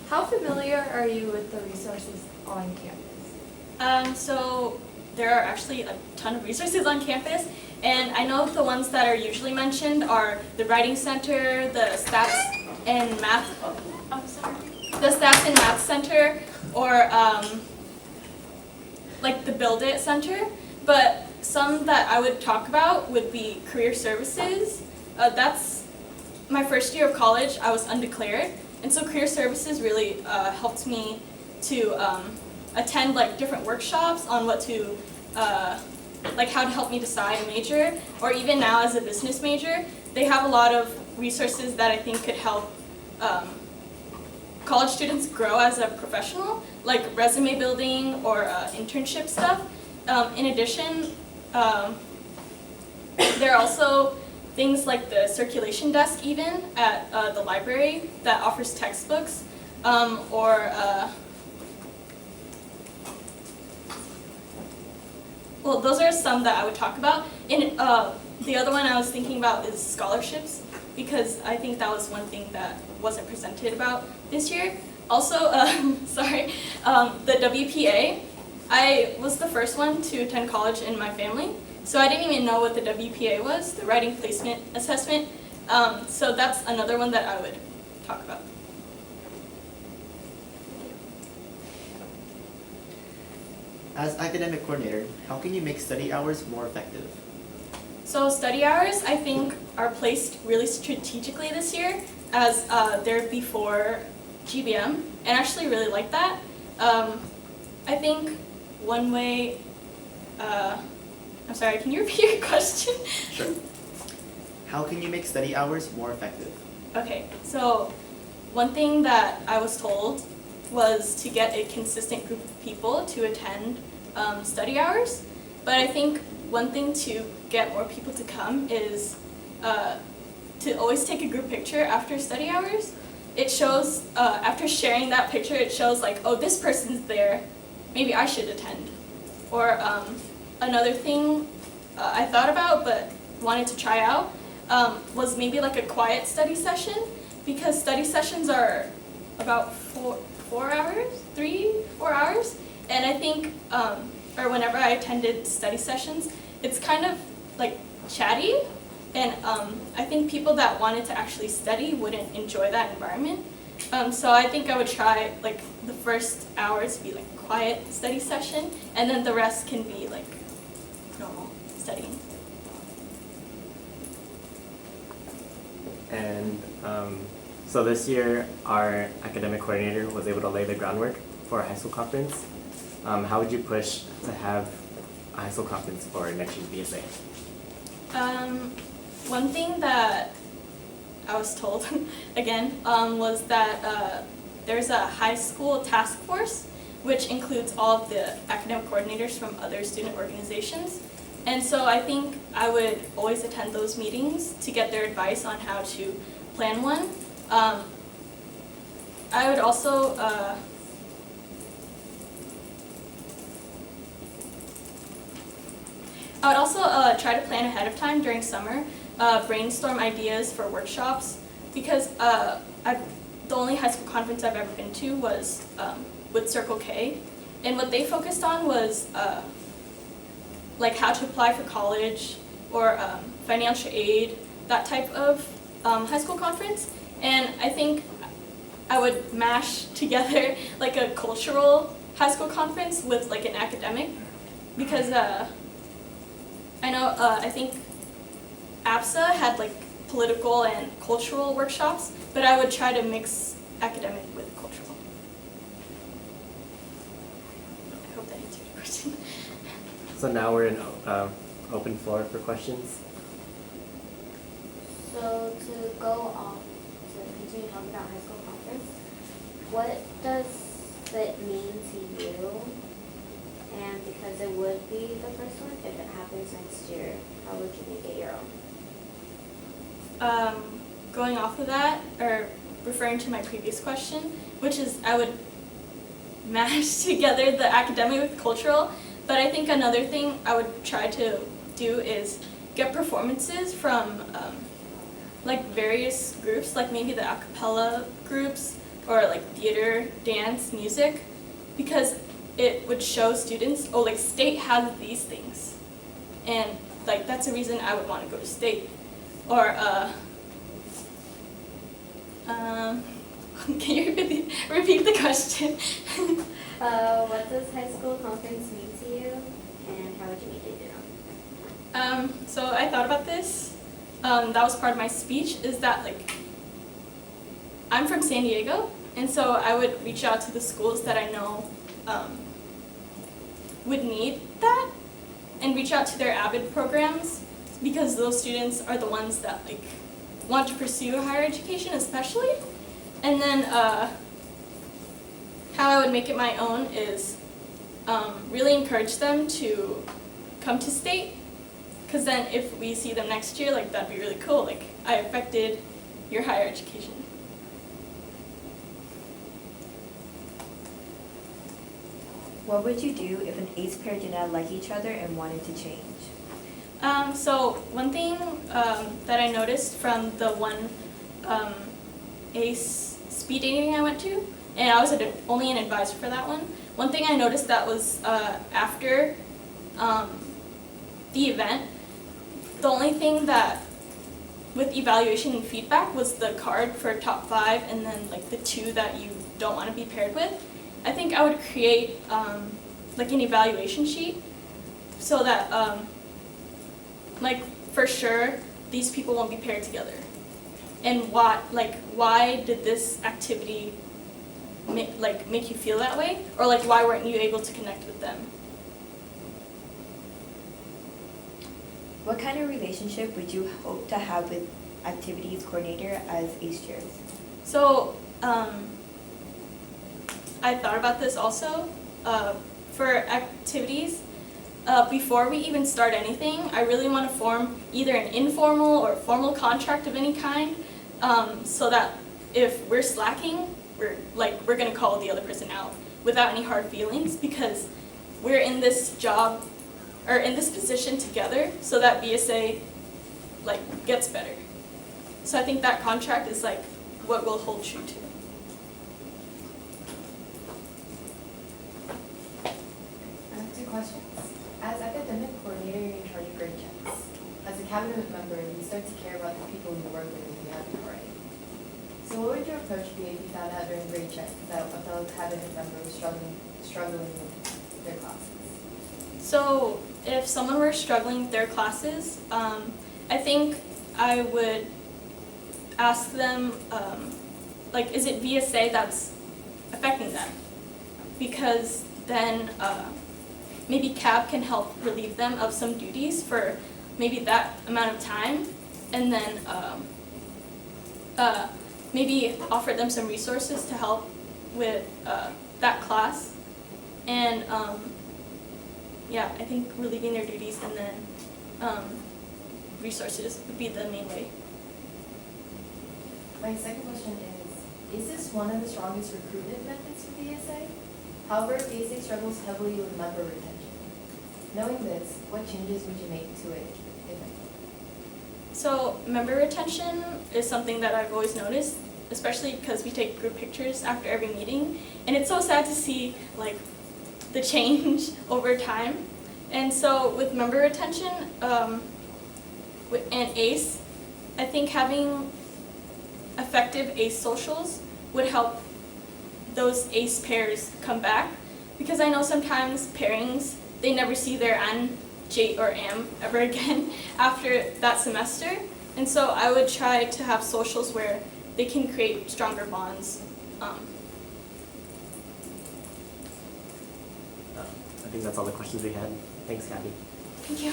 How familiar are you with the resources on campus? So there are actually a ton of resources on campus, and I know the ones that are usually mentioned are the Writing Center, the Stats and Math. The Stats and Math Center, or like the Build It Center. But some that I would talk about would be Career Services. That's my first year of college. I was undeclared, and so Career Services really helped me to attend like different workshops on what to like how to help me decide a major, or even now as a business major, they have a lot of resources that I think could help college students grow as a professional, like resume building or internship stuff. In addition, there are also things like the circulation desk even at the library that offers textbooks, or well, those are some that I would talk about. And the other one I was thinking about is scholarships, because I think that was one thing that wasn't presented about this year. Also, sorry, the WPA. I was the first one to attend college in my family, so I didn't even know what the WPA was, the Writing Placement Assessment. So that's another one that I would talk about. As academic coordinator, how can you make study hours more effective? So study hours, I think, are placed really strategically this year, as they're before GBM, and I actually really like that. I think one way, I'm sorry, can you repeat your question? Sure. How can you make study hours more effective? Okay, so one thing that I was told was to get a consistent group of people to attend study hours, but I think one thing to get more people to come is to always take a group picture after study hours. It shows, after sharing that picture, it shows like, oh, this person's there, maybe I should attend. Or another thing I thought about but wanted to try out was maybe like a quiet study session, because study sessions are about 4 hours, 3-4 hours, and I think, or whenever I attended study sessions, it's kind of like chatty, and I think people that wanted to actually study wouldn't enjoy that environment. So I think I would try like the first hour to be like quiet study session, and then the rest can be like normal studying. And so this year, our academic coordinator was able to lay the groundwork for a high school conference. How would you push to have a high school conference for next year's BSA? One thing that I was told, again, was that there's a high school task force, which includes all of the academic coordinators from other student organizations. And so I think I would always attend those meetings to get their advice on how to plan one. I would also try to plan ahead of time during summer, brainstorm ideas for workshops, because the only high school conference I've ever been to was with Circle K, and what they focused on was like how to apply for college or financial aid, that type of high school conference. And I think I would mash together like a cultural high school conference with like an academic, because I know I think APSA had like political and cultural workshops, but I would try to mix academic with cultural. I hope that answered your question. So now we're in open floor for questions. So to go on to continue talking about high school conference, what does it mean to you? And because it would be the first one, if it happens next year, how would you make it your own? Going off of that, or referring to my previous question, which is I would mash together the academic with cultural, but I think another thing I would try to do is get performances from like various groups, like maybe the a cappella groups, or like theater, dance, music, because it would show students, oh, like state has these things, and like that's a reason I would want to go to state. Or can you repeat the question? What does high school conference mean to you, and how would you make it your own? So I thought about this. That was part of my speech, is that like, I'm from San Diego, and so I would reach out to the schools that I know would need that, and reach out to their AVID programs, because those students are the ones that like want to pursue higher education especially. And then how I would make it my own is really encourage them to come to state, because then if we see them next year, like that'd be really cool, like I affected your higher education. What would you do if an ACE pair did not like each other and wanted to change? So one thing that I noticed from the one ACE speed dating I went to, and I was only an advisor for that one, one thing I noticed that was after the event, the only thing that with evaluation and feedback was the card for top 5 and then like the 2 that you don't want to be paired with. I think I would create like an evaluation sheet so that like for sure these people won't be paired together, and why did this activity make you feel that way, or like why weren't you able to connect with them. What kind of relationship would you hope to have with activities coordinator as ACE chairs? So I thought about this also. For activities, before we even start anything, I really want to form either an informal or formal contract of any kind, so that if we're slacking, we're gonna call the other person out without any hard feelings, because we're in this job or in this position together, so that BSA gets better. So I think that contract is what we'll hold true to. I have 2 questions. As academic coordinator, you're in charge of grade checks. As a cabinet member, you start to care about the people you work with if you haven't already. So what would your approach be if you found out during grade checks that a fellow cabinet member was struggling with their classes? So if someone were struggling with their classes, I think I would ask them, is it VSA that's affecting them? Because then maybe CAB can help relieve them of some duties for maybe that amount of time, and then maybe offer them some resources to help with that class. And I think relieving their duties and then resources would be the main way. My second question is this one of the strongest recruitment methods for BSA? However, BSA struggles heavily with member retention. Knowing this, what changes would you make to it, if any? So member retention is something that I've always noticed, especially because we take group pictures after every meeting, and it's so sad to see the change over time. And so with member retention and ACE, I think having effective ACE socials would help those ACE pairs come back, because I know sometimes pairings, they never see their AN, J, or AM ever again after that semester. And so I would try to have socials where they can create stronger bonds. I think that's all the questions we had. Thanks, Gabby. Thank you.